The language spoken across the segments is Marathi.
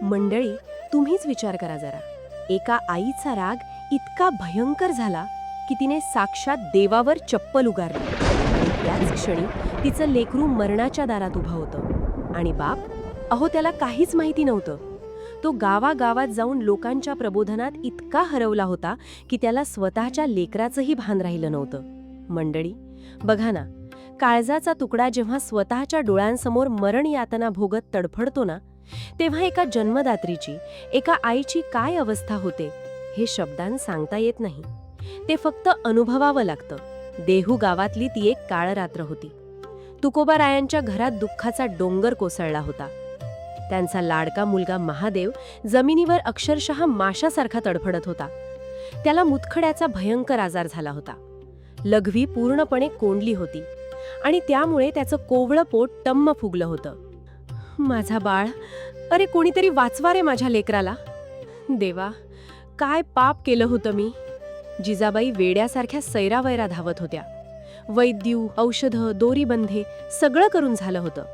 मंडळी, तुम्हीच विचार करा जरा. एका आईचा राग इतका भयंकर झाला की तिने साक्षात देवावर चप्पल उगारली. आणि त्याच क्षणी तिचं लेकरू मरणाच्या दारात उभं होतं. आणि बाप, अहो त्याला काहीच माहिती नव्हतं. तो गावागावात जाऊन लोकांच्या प्रबोधनात इतका हरवला होता की त्याला स्वतःच्या लेकराचंही भान राहिलं नव्हतं. मंडळी, बघा ना, काळजाचा तुकडा जेव्हा स्वतःच्या डोळ्यांसमोर मरण यातना भोगत तडफडतो ना, तेव्हा एका जन्मदात्रीची, एका आईची काय अवस्था होते हे शब्दांत सांगता येत नाही. ते फक्त अनुभवावं लागतं. देहू गावातली ती एक काळ रात्र होती. तुकोबारायांच्या घरात दुःखाचा डोंगर कोसळला होता. त्यांचा लाडका मुलगा महादेव जमिनीवर अक्षरशः माशासारखा तडफडत होता. त्याला मुतखड्याचा भयंकर आजार झाला होता. लघवी पूर्णपणे कोंडली होती आणि त्यामुळे त्याचं कोवळं पोट टम्म फुगलं होतं. माझा बाळ, अरे कोणीतरी वाचवा रे माझ्या लेकराला. देवा, काय पाप केलं होतं मी. जिजाबाई वेड्यासारख्या सैरावैरा धावत होत्या. वैद्यू, औषधं, दोरीबंधे सगळं करून झालं होतं,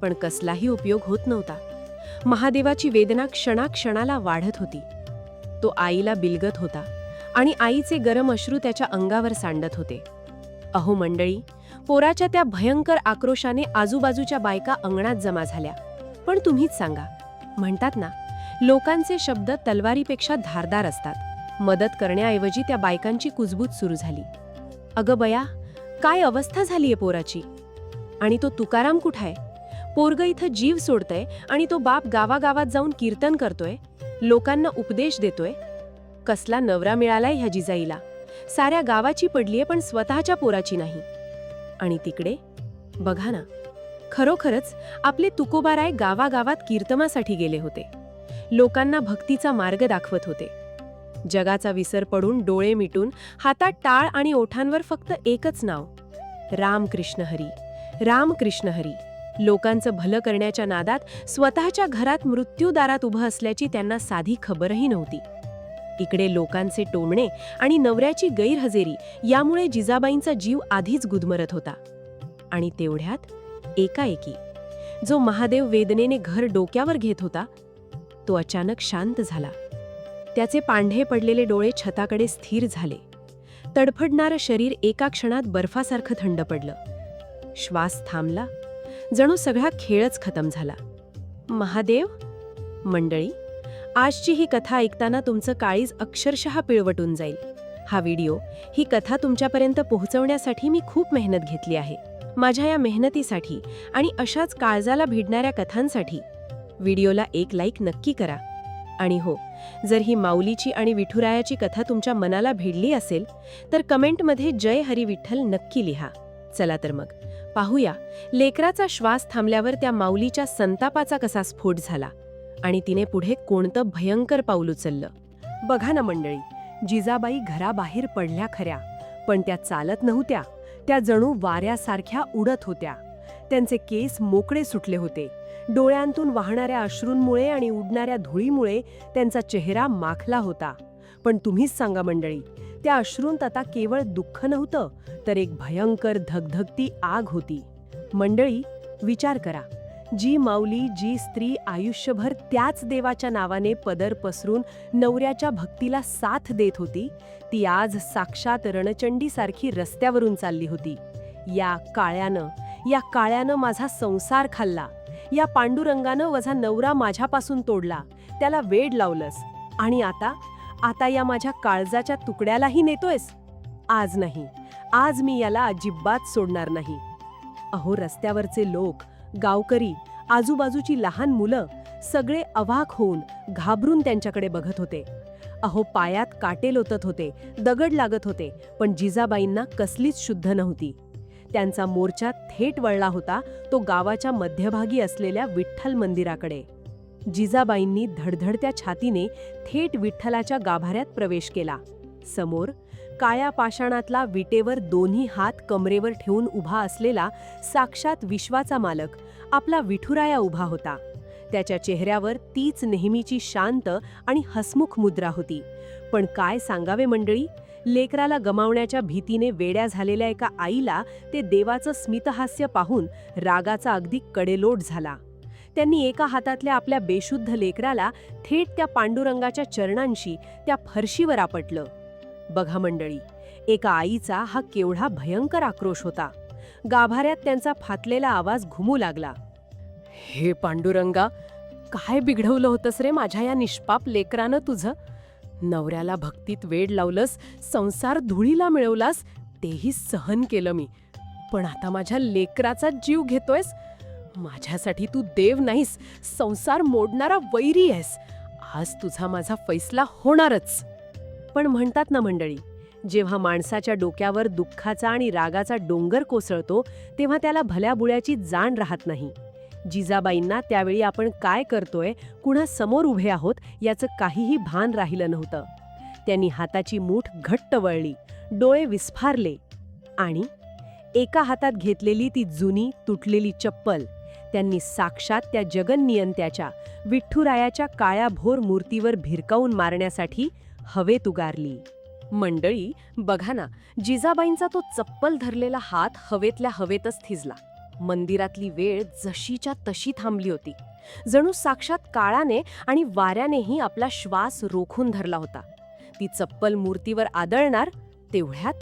पण कसलाही उपयोग होत नव्हता. महादेवाची वेदना क्षणाक्षणाला वाढत होती. तो आईला बिलगत होता आणि आईचे गरम अश्रू त्याच्या अंगावर सांडत होते. अहो मंडळी, पोराच्या त्या भयंकर आक्रोशाने आजूबाजूच्या बायका अंगणात जमा झाल्या. पण तुम्हीच सांगा, म्हणतात ना, लोकांचे शब्द तलवारीपेक्षा धारदार असतात. मदत करण्याऐवजी त्या बायकांची कुजबूज सुरू झाली. अगं बया, काय अवस्था झालीये पोराची. आणि तो तुकाराम कुठाय? पोरगं इथं जीव सोडतंय आणि तो बाप गावागावात जाऊन कीर्तन करतोय, लोकांना उपदेश देतोय. कसला नवरा मिळालाय ह्या जिजाईला. साऱ्या गावाची पडलीये पण स्वतःच्या पोराची नाही. आणि तिकडे बघा ना, खरोखरच आपले तुकोबाराय गावागावात कीर्तनासाठी गेले होते. लोकांना भक्तीचा मार्ग दाखवत होते. जगाचा विसर पडून, डोळे मिटून, हातात टाळ आणि ओठांवर फक्त एकच नाव, रामकृष्ण हरी, रामकृष्ण हरी. लोकांचं भलं करण्याच्या नादात स्वतःच्या घरात मृत्यूदारात उभं असल्याची त्यांना साधी खबरही नव्हती. इकडे लोकांचे टोमणे आणि नवऱ्याची गैरहजेरी यामुळे जिजाबाईंचा जीव आधीच गुदमरत होता. आणि तेवढ्यात एकाएकी जो महादेव वेदनेने घर डोक्यावर घेत होता, तो अचानक शांत झाला. त्याचे पांढे पडलेले डोळे छताकडे स्थिर झाले. तडफडणारं शरीर एका क्षणात बर्फासारखं थंड पडलं. श्वास थांबला, जणू सगळा खेळच खतम झाला. महादेव? मंडळी, आजची ही कथा ऐकताना तुमचं काळीज अक्षरशः पिळवटून जाईल. हा व्हिडिओ, ही कथा तुमच्यापर्यंत पोहोचवण्यासाठी मी खूप मेहनत घेतली आहे. माझ्या या मेहनतीसाठी आणि अशाच काळजाला भिडणाऱ्या कथांसाठी व्हिडिओला एक लाईक नक्की करा. आणि हो, जर ही माऊलीची आणि विठुरायाची कथा तुमच्या मनाला भिडली असेल तर कमेंटमध्ये जय हरी विठ्ठल नक्की लिहा. चला तर मग पाहूया, लेकराचा श्वास थांबल्यावर त्या माऊलीच्या संतापाचा कसा स्फोट झाला आणि तिने पुढे कोणतं भयंकर पाऊल उचललं. बघा ना मंडळी, जिजाबाई घराबाहेर पडल्या खऱ्या, पण त्या चालत नव्हत्या. त्या जणू वाऱ्यासारख्या उडत होत्या. त्यांचे केस मोकळे सुटले होते. डोळ्यांतून वाहणाऱ्या अश्रूंमुळे आणि उडणाऱ्या धुळीमुळे त्यांचा चेहरा माखला होता. पण तुम्हीच सांगा मंडळी, त्या अश्रूंत आता केवळ दुःख नव्हतं, तर एक भयंकर धगधगती आग होती. मंडळी, विचार करा, जी माऊली, जी स्त्री आयुष्यभर त्याच देवाच्या नावाने पदर पसरून नवऱ्याच्या भक्तीला साथ देत होती, ती आज साक्षात रणचंडीसारखी रस्त्यावरून चालली होती. या काळ्यानं माझा संसार खाल्ला. या पांडुरंगानं माझा नवरा माझ्यापासून तोडला, त्याला वेड लावलंस. आणि आता या माझ्या काळजाच्या तुकड्यालाही नेतोयस. आज नाही, आज मी याला अजिबात सोडणार नाही. अहो, रस्त्यावरचे लोक, गावकरी, आजूबाजूची लहान मुलं सगळे अवाक होऊन, घाबरून त्यांच्याकडे बघत होते. अहो, पायात काटे लोटत होते, दगड लागत होते, पण जिजाबाईंना कसलीच शुद्ध नव्हती. त्यांचा मोर्चा थेट वळला होता तो गावाच्या मध्यभागी असलेल्या विठ्ठल मंदिराकडे. जिजाबाईंनी धडधडत्या छातीने थेट विठ्ठलाच्या गाभाऱ्यात प्रवेश केला. समोर काया पाषाणातला, विटेवर दोन्ही हात कमरेवर ठेवून उभा असलेला साक्षात विश्वाचा मालक आपला विठुराया उभा होता. त्याच्या चेहऱ्यावर तीच नेहमीची शांत आणि हसमुख मुद्रा होती. पण काय सांगावे मंडळी, लेकराला गमावण्याच्या भीतीने वेड्या झालेल्या एका आईला ते देवाचं स्मितहास्य पाहून रागाचा अगदी कडेलोट झाला. त्यांनी एका हातातल्या आपल्या बेशुद्ध लेकराला थेट त्या पांडुरंगाच्या चरणांशी, त्या फरशीवर आपटलं. बघा मंडळी, एका आईचा हा केवढा भयंकर आक्रोश होता. गाभाऱ्यात त्यांचा फाटलेला आवाज घुमू लागला. हे पांडुरंगा, काय बिघडवलं होतंस रे माझ्या या निष्पाप लेकरानं तुझं? नवऱ्याला भक्तीत वेड लावलंस, संसार धुळीला मिळवलास, तेही सहन केलं मी. पण आता माझ्या लेकराचा जीव घेतोयस? माझ्यासाठी तू देव नाहीस, संसार मोडणारा वैरी आहेस. आज तुझा माझा फैसला होणारच. पण म्हणतात ना मंडळी, जेव्हा माणसाच्या डोक्यावर दुःखाचा आणि रागाचा डोंगर कोसळतो तेव्हा त्याला भल्याबुळ्याची जाण राहत नाही. जिजाबाईंना त्यावेळी आपण काय करतोय, कुणा समोर उभे आहोत याचं काहीही भान राहिलं नव्हतं. त्यांनी हाताची मूठ घट्ट वळली, डोळे विस्फारले आणि एका हातात घेतलेली ती जुनी तुटलेली चप्पल त्यांनी साक्षात त्या जगन्नियंत्याच्या, विठ्ठुरायाच्या काळ्याभोर मूर्तीवर भिरकावून मारण्यासाठी हवेत उगारली. मंडळी बघा ना, जिजाबाईंचा तो चप्पल धरलेला हात हवेतल्या हवेतच थिजला. मंदिरातली वेळ जशीच्या तशी थांबली होती. जणू साक्षात काळाने आणि वाऱ्यानेही आपला श्वास रोखून धरला होता. ती चप्पल मूर्तीवर आदळणार तेवढ्यात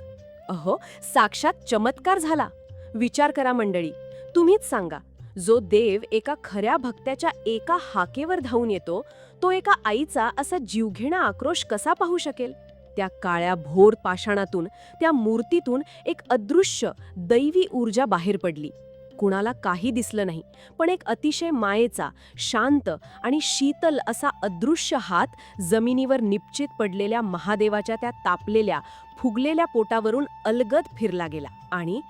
साक्षात चमत्कार झाला. विचार करा मंडळी, तुम्हीच सांगा, जो देव एका खऱ्या भक्त्याच्या एका हाकेवर धावून येतो, तो एका आईचा असा जीवघेणा आक्रोश कसा पाहू शकेल? त्या काळ्या भोर पाषाणातून, त्या मूर्तीतून एक अदृश्य दैवी ऊर्जा बाहेर पडली. कुणाला काही दिसलं नाही, पण एक अतिशय मायेचा, शांत आणि शीतल असा अदृश्य हात जमिनीवर निपचित पडलेल्या महादेवाच्या त्या तापलेल्या, फुगलेल्या पोटावरून अलगद फिरला गेला. आणि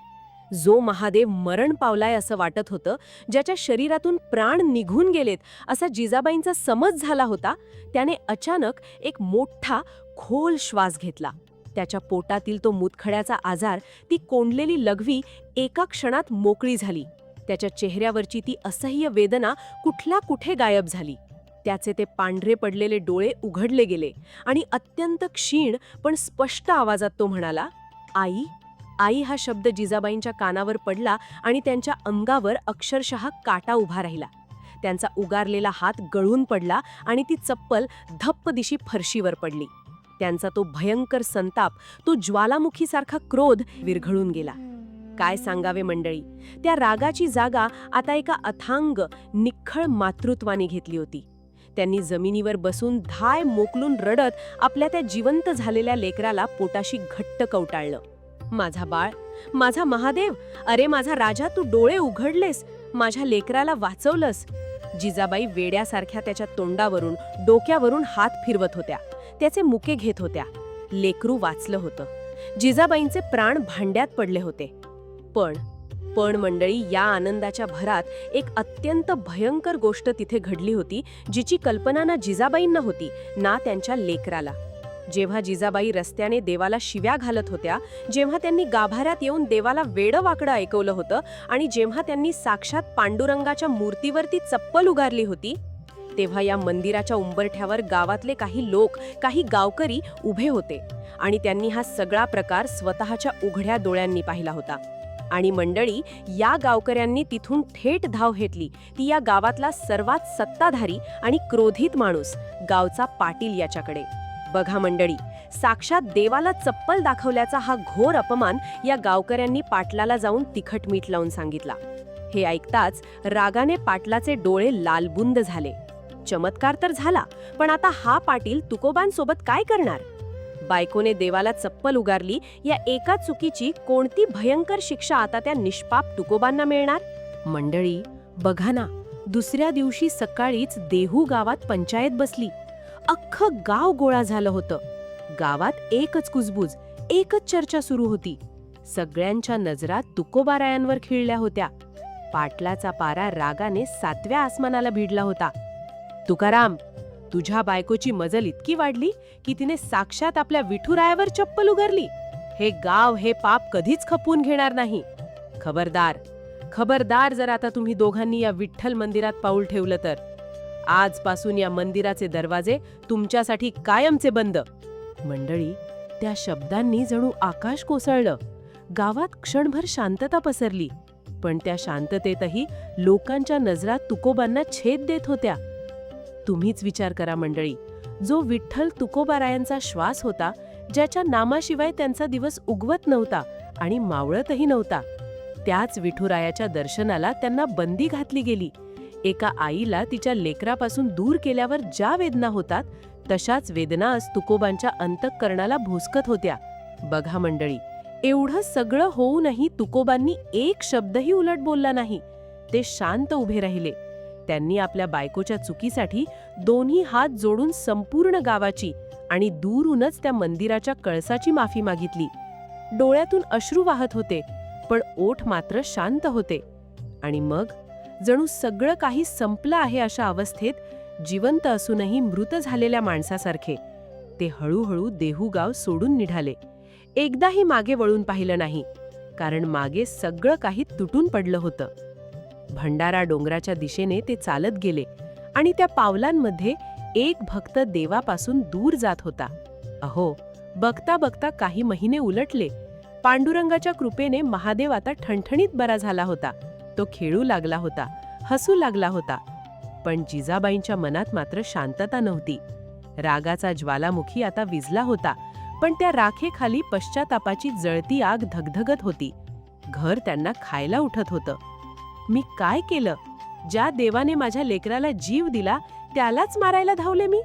जो महादेव मरण पावलाय असं वाटत होतं, ज्याच्या शरीरातून प्राण निघून गेलेत असा जिजाबाईंचा समज झाला होता, त्याने अचानक एक मोठा खोल श्वास घेतला. त्याच्या पोटातील तो मुतखड्याचा आजार, ती कोंडलेली लघवी एका क्षणात मोकळी झाली. त्याच्या चेहऱ्यावरची ती असह्य वेदना कुठल्या कुठे गायब झाली. त्याचे ते पांढरे पडलेले डोळे उघडले गेले आणि अत्यंत क्षीण पण स्पष्ट आवाजात तो म्हणाला, आई. आई हा शब्द जिजाबाईंच्या कानावर पडला आणि त्यांच्या अंगावर अक्षरशः काटा उभा राहिला. त्यांचा उगारलेला हात गळून पडला आणि ती चप्पल धप्प दिशी फरशीवर पडली. त्यांचा तो भयंकर संताप, तो ज्वालामुखीसारखा क्रोध विरघळून गेला. काय सांगावे मंडळी, त्या रागाची जागा आता एका अथांग, निख्खळ मातृत्वाने घेतली होती. त्यांनी जमिनीवर बसून धाय मोकलून रडत आपल्या त्या जिवंत झालेल्या लेकराला पोटाशी घट्ट कवटाळलं. माझा बाळ, माझा महादेव, अरे माझा राजा, तू डोळे उघडलेस, माझ्या लेकराला वाचवलंस. जिजाबाई वेड्यासारख्या त्याच्या तोंडावरून, डोक्यावरून हात फिरवत होत्या, त्याचे मुके घेत होत्या. लेकरू वाचलं होतं. जिजाबाईंचे प्राण भांड्यात पडले होते. पण मंडळी, या आनंदाच्या भरात एक अत्यंत भयंकर गोष्ट तिथे घडली होती, जिची कल्पना ना जिजाबाईंना होती ना त्यांच्या लेकराला. जेव्हा जिजाबाई रस्त्याने देवाला शिव्या घालत होत्या, जेव्हा त्यांनी गाभाऱ्यात येऊन देवाला वेडं वाकडं ऐकवलं होतं आणि जेव्हा त्यांनी साक्षात पांडुरंगाच्या मूर्तीवरती चप्पल उगारली होती, तेव्हा या मंदिराच्या उंबरठ्यावर गावातले काही लोक, काही गावकरी उभे होते आणि त्यांनी हा सगळा प्रकार स्वतःच्या उघड्या डोळ्यांनी पाहिला होता. आणि मंडळी, या गावकऱ्यांनी तिथून थेट धाव घेतली ती या गावातला सर्वात सत्ताधारी आणि क्रोधित माणूस, गावचा पाटील याच्याकडे. बघा मंडळी, साक्षात देवाला चप्पल दाखवल्याचा हा घोर अपमान या गावकऱ्यांनी पाटलाला जाऊन तिखट मीठ लावून सांगितला. हे ऐकताच रागाने पाटलाचे डोळे लालबुंद झाले. चमत्कार तर झाला, पण आता हा पाटील तुकोबांसोबत काय करणार? बायकोने देवाला चप्पल उगारली या एका चुकीची कोणती भयंकर शिक्षा आता त्या निष्पाप तुकोबांना मिळणार? मंडळी बघा ना, दुसऱ्या दिवशी सकाळीच देहू गावात पंचायत बसली. अख्खं गाव गोळा झालं होतं. गावात एकच कुजबूज, एकच चर्चा सुरू होती. सगळ्यांच्या नजरा तुकोबारायांवर खिळल्या होत्या. पाटलाचा पारा रागाने 7व्या आसमानाला भिडला होता. तुकाराम, तुझ्या बायकोची मजल इतकी वाढली की तिने साक्षात आपल्या विठुरायावर चप्पल उगारली. हे गाव हे पाप कधीच खपवून घेणार नाही. खबरदार, खबरदार जर आता तुम्ही दोघांनी या विठ्ठल मंदिरात पाऊल ठेवलं तर. आजपासून या मंदिराचे दरवाजे तुमच्यासाठी कायमचे बंद. मंडळी, त्या शब्दांनी जणू आकाश कोसळलं. गावात क्षणभर शांतता पसरली. पण त्या शांततेतही लोकांच्या नजरा तुकोबांना छेद देत होत्या. तुम्हीच विचार करा मंडळी, जो विठ्ठल तुकोबारायांचा श्वास होता, ज्याच्या नामाशिवाय त्यांचा दिवस उगवत नव्हता आणि मावळतही नव्हता, त्याच विठुरायाच्या दर्शनाला त्यांना बंदी घातली गेली. एका आईला तिच्या लेकरापासून दूर केल्यावर ज्या वेदना होतात, तशाच वेदना आज तुकोबांच्या अंतःकरणाला भोसकत होत्या. बघा मंडळी, एवढं सगळं होऊनही तुकोबांनी एक शब्दही उलट बोलला नाही. ते शांत उभे राहिले. त्यांनी आपल्या बायकोच्या चुकीसाठी दोन्ही हात जोडून संपूर्ण गावाची आणि दूरूनच त्या मंदिराच्या कळसाची माफी मागितली. डोळ्यातून अश्रू वाहत होते, पण ओठ मात्र शांत होते. आणि मग जणू सगळं काही संपलं आहे अशा अवस्थेत, जिवंत असूनही मृत झालेल्या माणसासारखे ते हळूहळू देहूगाव सोडून निघाले. एकदाही मागे वळून पाहिलं नाही, कारण मागे सगळं काही तुटून पडलं होतं. भंडारा डोंगराच्या दिशेने ते चालत गेले आणि त्या पावलांमध्ये एक भक्त देवापासून दूर जात होता. अहो, बघता बघता काही महिने उलटले. पांडुरंगाच्या कृपेने महादेव आता ठणठणीत बरा झाला होता. तो खेळू लागला होता, हसू लागला होता. पण जिजाबाईंच्या मनात मात्र शांतता नव्हती. रागाचा ज्वालामुखी आता विझला होता, पण त्या राखेखाली पश्चातापाची जळती आग धगधगत होती. घर त्यांना खायला उठत होतं. मी काय केलं? ज्या देवाने माझ्या लेकराला जीव दिला त्यालाच मारायला धावले मी?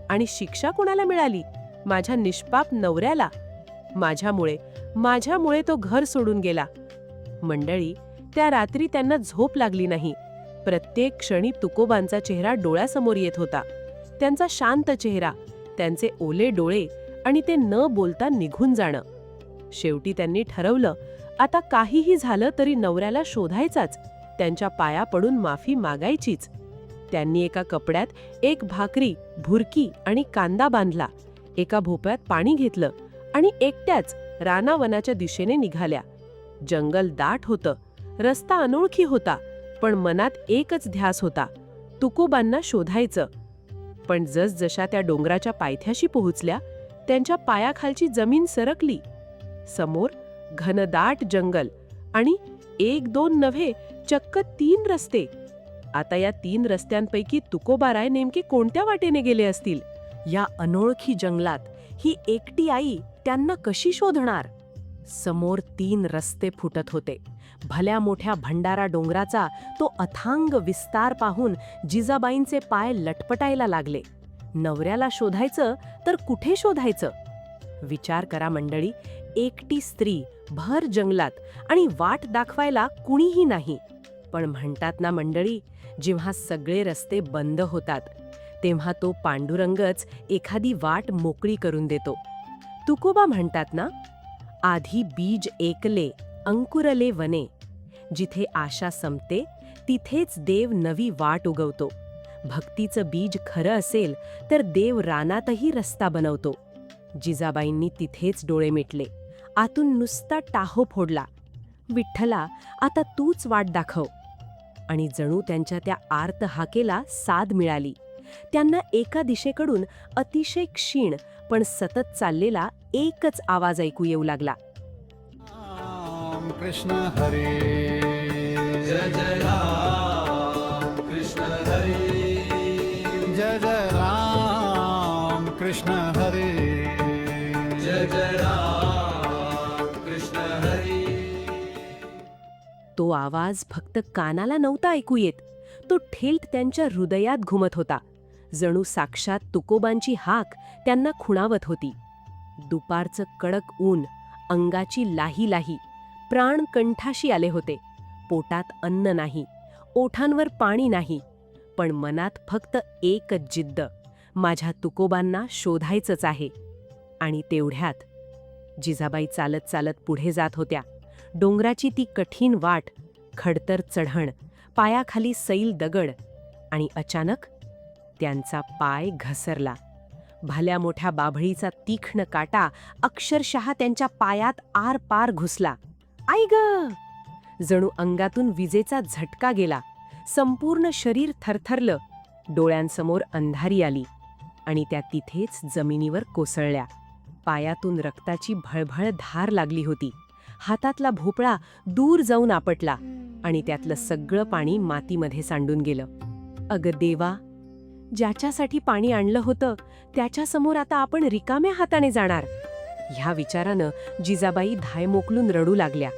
आणि शिक्षा कोणाला मिळाली? माझ्या निष्पाप नवऱ्याला. माझ्यामुळे तो घर सोडून गेला. मंडळी, त्या रात्री त्यांना झोप लागली नाही. प्रत्येक क्षणी तुकोबांचा चेहरा डोळ्यासमोर येत होता. त्यांचा शांत चेहरा, त्यांचे ओले डोळे आणि ते न बोलता निघून जाणं. शेवटी त्यांनी ठरवलं, आता काहीही झालं तरी नवऱ्याला शोधायचाच, त्यांच्या पाया पडून माफी मागायचीच. त्यांनी एका कपड्यात एक भाकरी, भुरकी आणि कांदा बांधला. एका भोप्यात पाणी घेतलं आणि एकट्याच रानावनाच्या दिशेने निघाल्या. जंगल दाट होतं, रस्ता अनोळखी होता, पण मनात एकच ध्यास होता, तुकोबांना शोधायचं. पण जसजशा त्या डोंगराच्या पायथ्याशी पोहोचल्या, त्यांच्या पायाखालची जमीन सरकली. समोर घनदाट जंगल आणि 1-2 नव्हे, चक्क 3 रस्ते. आता या 3 रस्त्यांपैकी तुकोबाराय नेमके कोणत्या वाटेने गेले असतील? या अनोळखी जंगलात ही एकटी आई त्यांना कशी शोधणार? समोर 3 रस्ते फुटत होते. भल्या मोठ्या भंडारा डोंगराचा तो अथांग विस्तार पाहून जिजाबाईंचे पाय लटपटायला लागले. नवऱ्याला शोधायचं तर कुठे शोधायचं? विचार करा मंडळी, एकटी स्त्री भर जंगलात आणि वाट दाखवायला कुणीही नाही. पण म्हणतात ना मंडळी, जेव्हा सगळे रस्ते बंद होतात, तेव्हा तो पांडुरंगच एखादी वाट मोकळी करून देतो. तुकोबा म्हणतात ना, आधी बीज एकले अंकुरले वने. जिथे आशा संपते तिथेच देव नवी वाट उगवतो. भक्तीचं बीज खरं असेल तर देव रानातही रस्ता बनवतो. जिजाबाईंनी तिथेच डोळे मिटले. आतून नुसता टाहो फोडला, विठ्ठला आता तूच वाट दाखव. आणि जणू त्यांच्या त्या आर्त हाकेला साद मिळाली. त्यांना एका दिशेकडून अतिशय क्षीण पण सतत चाललेला एकच आवाज ऐकू येऊ लागला. कृष्ण हरे जय जय राम कृष्ण हरे जय जय राम कृष्ण हरे जय जय राम कृष्ण हरे. तो आवाज फक्त कानाला नव्हता ऐकू येत, तो ठेट त्यांच्या हृदयात घुमत होता. जणू साक्षात तुकोबांची हाक त्यांना खुणावत होती. दुपारचं कडक ऊन, अंगाची लाही लाही, प्राण कंठाशी आले होते. पोटात अन्न नाही, ओठांवर पाणी नाही, पण मनात फक्त एकच जिद्द, माझ्या तुकोबांना शोधायचंच आहे. आणि तेवढ्यात जिजाबाई चालत चालत पुढे जात होत्या. डोंगराची ती कठीण वाट, खडतर चढण, पायाखाली सैल दगड, आणि अचानक त्यांचा पाय घसरला. भल्या मोठ्या बाभळीचा तीक्ष्ण काटा अक्षरशः त्यांच्या पायात आरपार घुसला. आई ग! जणू अंगातून विजेचा झटका गेला. संपूर्ण शरीर थरथरलं. डोळ्यांसमोर अंधारी आली आणि त्या तिथेच जमिनीवर कोसळल्या. पायातून रक्ताची भळभळ धार लागली होती. हातातला भोपळा दूर जाऊन आपटला आणि त्यातलं सगळं पाणी मातीमध्ये सांडून गेलं. अगं देवा, ज्याच्यासाठी पाणी आणलं होतं त्याच्यासमोर आता आपण रिकाम्या हाताने जाणार. ह्या विचारानं जिजाबाई धाय मोकलून रडू लागल्या.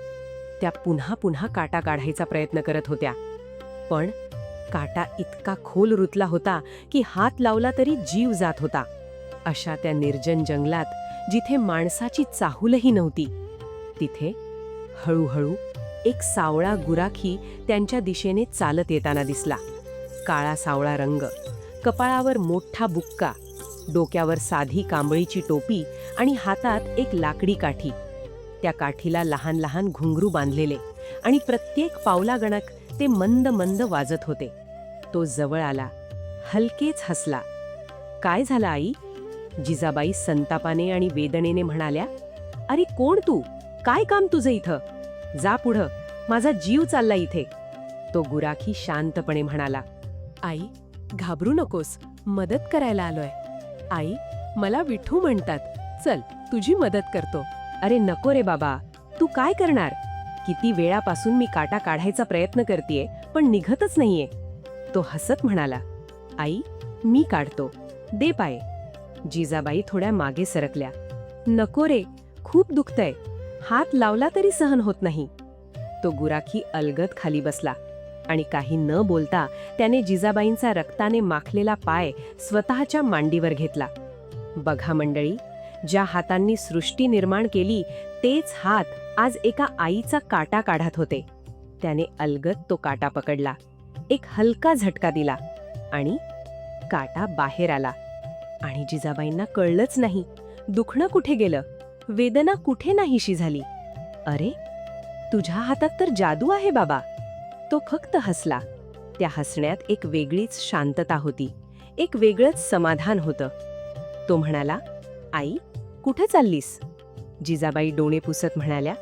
त्या पुन्हा पुन्हा काटा काढायचा प्रयत्न करत होत्या, पण काटा इतका खोल रुतला होता की हात लावला तरी जीव जात होता. अशा त्या निर्जन जंगलात जिथे माणसाची चाहूलही नव्हती, तिथे हळूहळू एक सावळा गुराखी त्यांच्या दिशेने चालत येताना दिसला. काळा सावळा रंग, कपाळावर मोठा बुक्का, डोक्यावर साधी कांबळीची टोपी आणि हातात एक लाकडी काठी. त्या काठीला लहान लहान घुंगरू बांधलेले आणि प्रत्येक पावलागणक ते मंद मंद वाजत होते. तो जवळ आला, हलकेच हसला. काय झालं आई? जिजाबाई संतापाने आणि वेदनेने म्हणाल्या. अरे कोण तू? काय काम तुझं इथं? जा पुढं, माझा जीव चालला इथे. तो गुराखी शांतपणे म्हणाला. आई, घाबरू नकोस, मदत करायला आलोय. आई, मला विठू म्हणतात, चल तुझी मदत करतो. अरे नको रे बाबा, तू काय करणार? किती वेळापासून मी काटा काढायचा प्रयत्न करतेय, पण निघतच नाहीये. तो हसत म्हणाला. आई, मी काढतो, दे पाय. जिजाबाई थोड्या मागे सरकल्या. नको रे, खूप दुखतंय, हात लावला तरी सहन होत नाही. तो गुराखी अलगद खाली बसला आणि काही न बोलता त्याने जिजाबाईंचा रक्ताने माखलेला पाय स्वतःच्या मांडीवर घेतला. बघा मंडळी, ज्या हातांनी सृष्टी निर्माण केली तेच हात आज एका आईचा काटा काढत होते. त्याने अलगद तो काटा पकडला, एक हलका झटका दिला आणि काटा बाहेर आला. आणि जिजाबाईंना कळलंच नाही दुखणं कुठे गेलं, वेदना कुठे नाहीशी झाली. अरे, तुझ्या हातात तर जादू आहे बाबा. तो फक्त हसला. त्या हसण्यात एक वेगळीच शांतता होती, एक वेगळंच समाधान होतं. तो म्हणाला. आई, कुठे चाललीस? जिजाबाई डोळे पुसत म्हणाल्या.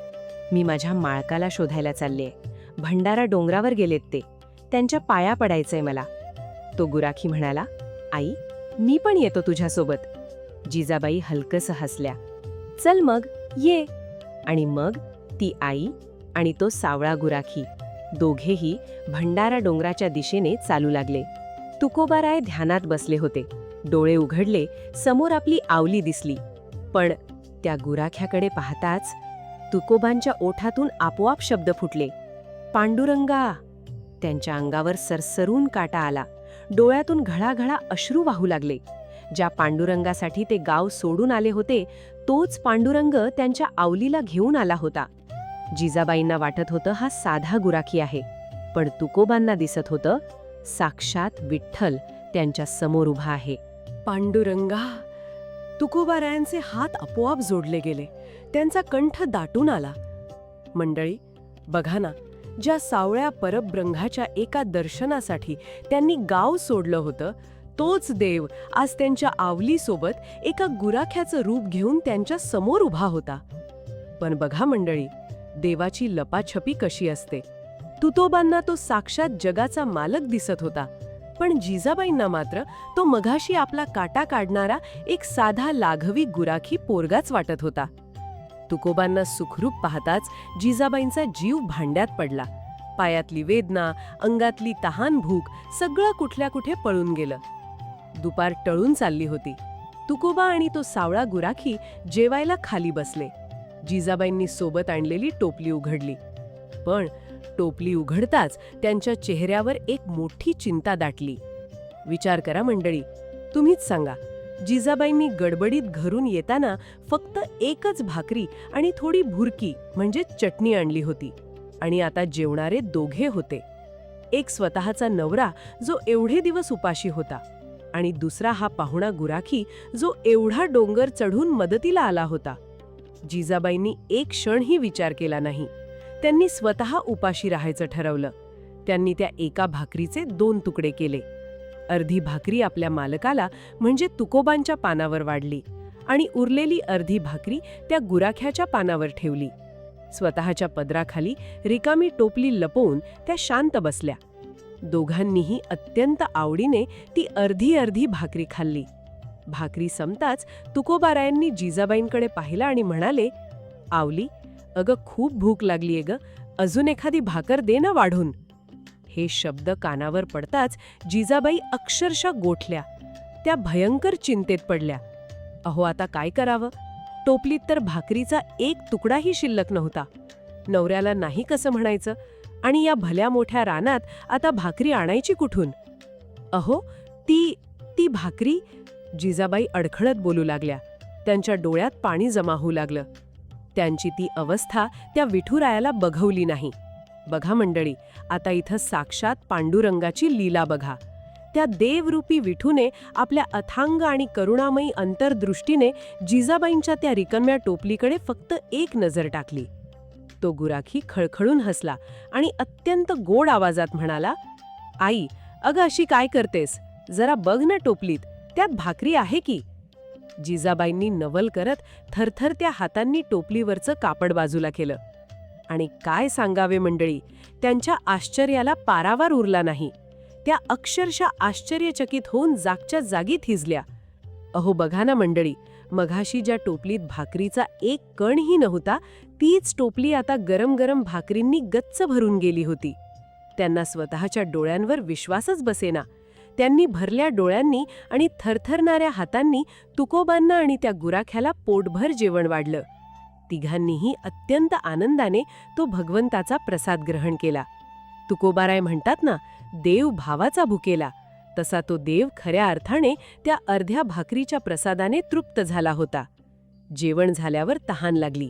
मी माझ्या माळकाला शोधायला चाललेय. भंडारा डोंगरावर गेलेत ते, त्यांच्या पाया पडायचंय मला. तो गुराखी म्हणाला. आई, मी पण येतो तुझ्यासोबत. जिजाबाई हलकसं हसल्या. चल मग, ये. आणि मग ती आई आणि तो सावळा गुराखी दोघेही भंडारा डोंगराच्या दिशेने चालू लागले. तुकोबाराय ध्यानात बसले होते. डोळे उघडले, समोर आपली आवली दिसली. पण त्या गुराख्याकडे पाहताच तुकोबांच्या ओठातून आपोआप शब्द फुटले. पांडुरंगा. त्यांच्या अंगावर सरसरून काटा आला. डोळ्यातून घळाघळा अश्रू वाहू लागले. ज्या पांडुरंगासाठी ते गाव सोडून आले होते, तोच पांडुरंग त्यांच्या आवलीला घेऊन आला होता. जिजाबाईंना वाटत होतं हा साधा गुराखी आहे, पण तुकोबांना दिसत होतं साक्षात विठ्ठल त्यांच्या समोर उभा आहे. पांडुरंगा. तुकोबारायांचे हात आपोआप जोडले गेले. त्यांचा कंठ दाटून आला. मंडळी, बघा ना, ज्या सावळ्या परब्रह्माच्या एका दर्शनासाठी त्यांनी गाव सोडलं होतं, तोच देव आज त्यांच्या आवलीसोबत एका गुराख्याचं रूप घेऊन त्यांच्या समोर उभा होता. पण बघा मंडळी, देवाची लपाछपी कशी असते. तुकोबांना तो साक्षात जगाचा मालक दिसत होता, पण जिजाबाईंना मात्र तो मघाशी आपला काटा काढणारा एक साधा लाघवी गुराखी पोरगाच वाटत होता. तुकोबांना सुखरूप पाहताच जिजाबाईंचा जीव भांड्यात पडला. पायातली वेदना, अंगातली तहान भूक सगळं कुठल्या कुठे पळून गेलं. दुपार टळून चालली होती. तुकोबा आणि तो सावळा गुराखी जेवायला खाली बसले. जिजाबाईंनी सोबत आणलेली टोपली उघडली. पण टोपली उघडताच त्यांच्या चेहऱ्यावर एक मोठी चिंता दाटली. विचार करा मंडळी, तुम्हीच सांगा, जिजाबाईंनी गडबडीत घरून येताना फक्त एकच भाकरी आणि थोडी भुरकी म्हणजे चटणी आणली होती, आणि आता जेवणारे दोघे होते. एक स्वतःचा नवरा जो एवढे दिवस उपाशी होता, आणि दुसरा हा पाहुणा गुराखी जो एवढा डोंगर चढून मदतीला आला होता. जिजाबाईंनी एक क्षणही विचार केला नाही. त्यांनी स्वतः उपाशी राहायचं ठरवलं. त्यांनी त्या एका भाकरीचे 2 तुकडे केले. अर्धी भाकरी आपल्या मालकाला म्हणजे तुकोबांच्या पानावर वाढली आणि उरलेली अर्धी भाकरी त्या गुराख्याच्या पानावर ठेवली. स्वतःच्या पदराखाली रिकामी टोपली लपवून त्या शांत बसल्या. दोघांनीही अत्यंत आवडीने ती अर्धी अर्धी भाकरी खाल्ली. भाकरी संपताच तुकोबारायांनी जिजाबाईंकडे पाहिलं आणि म्हणाले, आवली, "अगं खूप भूक लागलीये ग, अजून एखादी भाकर दे ना वाढून." हे शब्द कानावर पडताच जिजाबाई अक्षरशः गोठल्या. त्या भयंकर चिंतेत पडल्या. अहो आता काय करावं? टोपलीत तर भाकरीचा एक तुकडाही शिल्लक नव्हता. नवऱ्याला नाही कसं म्हणायचं? आणि या भल्या मोठ्या रानात आता भाकरी आणायची कुठून? अहो ती ती भाकरी. जिजाबाई अडखळत बोलू लागल्या. त्यांच्या डोळ्यात पाणी जमा होऊ लागलं. त्यांची ती अवस्था त्या विठुरायाला बघवली नाही. बघा मंडळी, आता इथं साक्षात पांडुरंगाची लीला बघा. त्या देवरूपी विठूने आपल्या अथांग आणि करुणामयी अंतर्दृष्टीने जिजाबाईंच्या त्या रिकाम्या टोपलीकडे फक्त एक नजर टाकली. तो गुराखी खळखळून हसला आणि अत्यंत गोड आवाजात म्हणाला, "आई, अगं अशी काय करतेस? जरा बघ ना टोपलीत, त्यात भाकरी आहे की." जिजाबाईंनी नवल करत थरथर त्या हातांनी टोपलीवरचं कापड बाजूला केलं. आणि काय सांगावे मंडळी, त्यांच्या आश्चर्याला पारावार उरला नाही. त्या अक्षरशः आश्चर्यचकित होऊन जागच्या जागी थिजल्या. अहो बघा ना मंडळी, मघाशी ज्या टोपलीत भाकरीचा एक कणही नव्हता, तीच टोपली आता गरम गरम भाकरींनी गच्च भरून गेली होती. त्यांना स्वतःच्या डोळ्यांवर विश्वासच बसेना. त्यांनी भरल्या डोळ्यांनी आणि थरथरणाऱ्या हातांनी तुकोबांना आणि त्या गुराख्याला पोटभर जेवण वाढलं. तिघांनीही अत्यंत आनंदाने तो भगवंताचा प्रसाद ग्रहण केला. तुकोबाराय म्हणतात ना, देव भावाचा भुकेला, तसा तो देव खऱ्या अर्थाने त्या अर्ध्या भाकरीच्या प्रसादाने तृप्त झाला होता. जेवण झाल्यावर तहान लागली.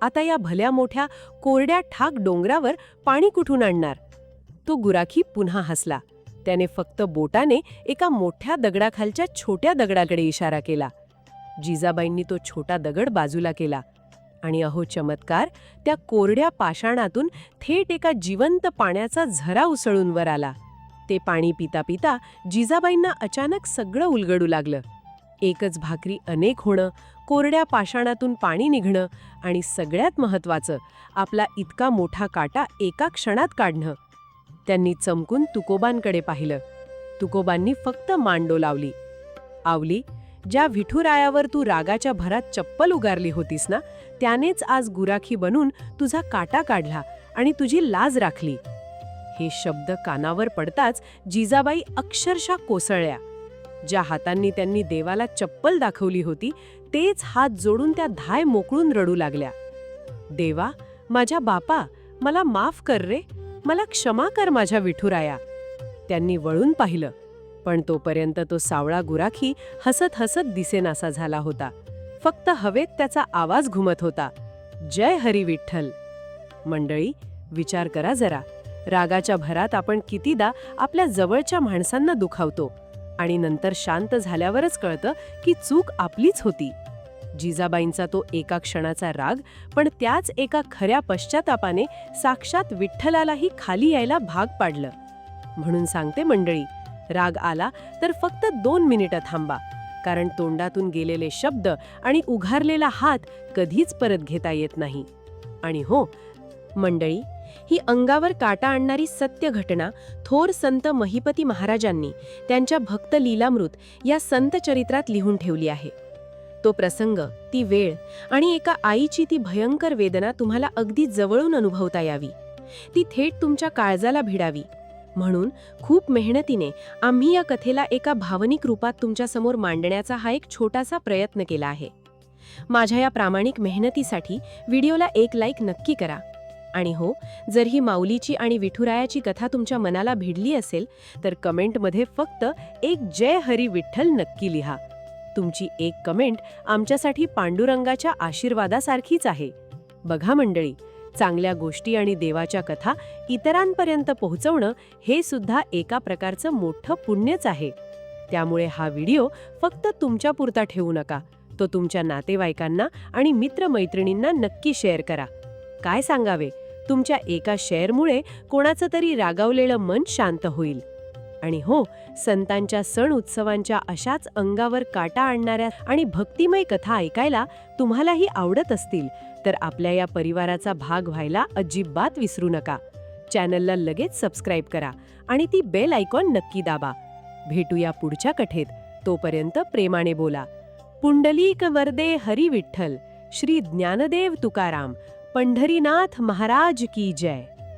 आता या भल्या मोठ्या कोरड्या ठाक डोंगरावर पाणी कुठून आणणार? तो गुराखी पुन्हा हसला. त्याने फक्त बोटाने एका मोठ्या दगडाखालच्या छोट्या दगडाकडे इशारा केला. जिजाबाईंनी तो छोटा दगड बाजूला केला आणि अहो चमत्कार, त्या कोरड्या पाषाणातून थेट एका जिवंत पाण्याचा झरा उसळून वर आला. ते पाणी पिता पिता जिजाबाईंना अचानक सगळं उलगडू लागलं. एकच भाकरी अनेक होणं, कोरड्या पाषाणातून पाणी निघणं आणि सगळ्यात महत्वाचं, आपला इतका मोठा काटा एका क्षणात काढणं. त्यांनी चमकून तुकोबांकडे पाहिलं. तुकोबांनी फक्त मान डोलावली. "आवली, ज्या विठुरायावर तू रागाच्या भरात चप्पल उगारली होतीस ना, त्यानेच आज गुराखी बनून तुझा काटा काढला आणि तुझी लाज राखली." हे शब्द कानावर पडताच जिजाबाई अक्षरशः कोसळल्या. ज्या हातांनी त्यांनी देवाला चप्पल दाखवली होती, तेच हात जोडून त्या धाय मोकळून रडू लागल्या. "देवा, माझ्या बापा, मला माफ कर रे, मला क्षमा कर माझ्या विठुराया." त्यांनी वळून पाहिलं, पण तोपर्यंत तो सावळा गुराखी हसत हसत दिसेनासा झाला होता. फक्त हवेत त्याचा आवाज घुमत होता, "जय हरी विठ्ठल." मंडळी, विचार करा जरा, रागाच्या भरात आपण कितीदा आपल्या जवळच्या माणसांना दुखावतो आणि नंतर शांत झाल्यावरच कळतं की चूक आपलीच होती. जिजाबाईंचा तो एका क्षणाचा राग, पण त्याच एका खऱ्या पश्चातापाने साक्षात विठ्ठलालाही खाली यायला भाग पाडलं. म्हणून सांगते मंडळी, राग आला तर फक्त 2 मिनिटं थांबा, कारण तोंडातून गेलेले शब्द आणि उघारलेला हात कधीच परत घेता येत नाही. आणि हो मंडळी, ही अंगावर काटा आणणारी सत्य घटना थोर संत महिपती महाराजांनी त्यांच्या भक्त लीलामृत या संत चरित्रात लिहून ठेवली आहे. तो प्रसंग, ती वेळ आणि एका आईची ती भयंकर वेदना तुम्हाला अगदी जवळून अनुभवता यावी, ती थेट तुमच्या काळजाला भिडावी म्हणून खूप मेहनतीने आम्ही या कथेला एका भावनिक रूपात तुमच्यासमोर मांडण्याचा हा एक छोटासा प्रयत्न केला आहे. माझ्या या प्रामाणिक मेहनतीसाठी व्हिडिओला एक लाईक नक्की करा. आणि हो, जर ही माऊलीची आणि विठुरायाची कथा तुमच्या मनाला भिडली असेल तर कमेंटमध्ये फक्त एक जय हरी विठ्ठल नक्की लिहा. तुमची एक कमेंट आमच्यासाठी पांडुरंगाच्या आशीर्वादासारखीच आहे. बघा मंडळी, चांगल्या गोष्टी आणि देवाच्या कथा इतरांपर्यंत पोहोचवणं हे सुद्धा एका प्रकारचं मोठं पुण्यच आहे. त्यामुळे हा व्हिडिओ फक्त तुमच्यापुरता ठेवू नका, तो तुमच्या नातेवाईकांना आणि मित्रमैत्रिणींना नक्की शेअर करा. काय सांगावे, तुमच्या एका शेअरमुळे कोणाचं तरी रागावलेलं मन शांत होईल. आणि हो, संतांच्या सण उत्सवांच्या अशाच अंगावर काटा आणणाऱ्या आणि भक्तिमय कथा ऐकायला तुम्हालाही आवडत असतील तर आपल्या या परिवाराचा भाग व्हायला अजिबात विसरू नका. चॅनलला लगेच सबस्क्राईब करा आणि ती बेल आयकॉन नक्की दाबा. भेटूया पुढच्या कथेत. तोपर्यंत प्रेमाने बोला, पुंडलीक वरदे हरी विठ्ठल, श्री ज्ञानदेव तुकाराम, पंढरीनाथ महाराज की जय.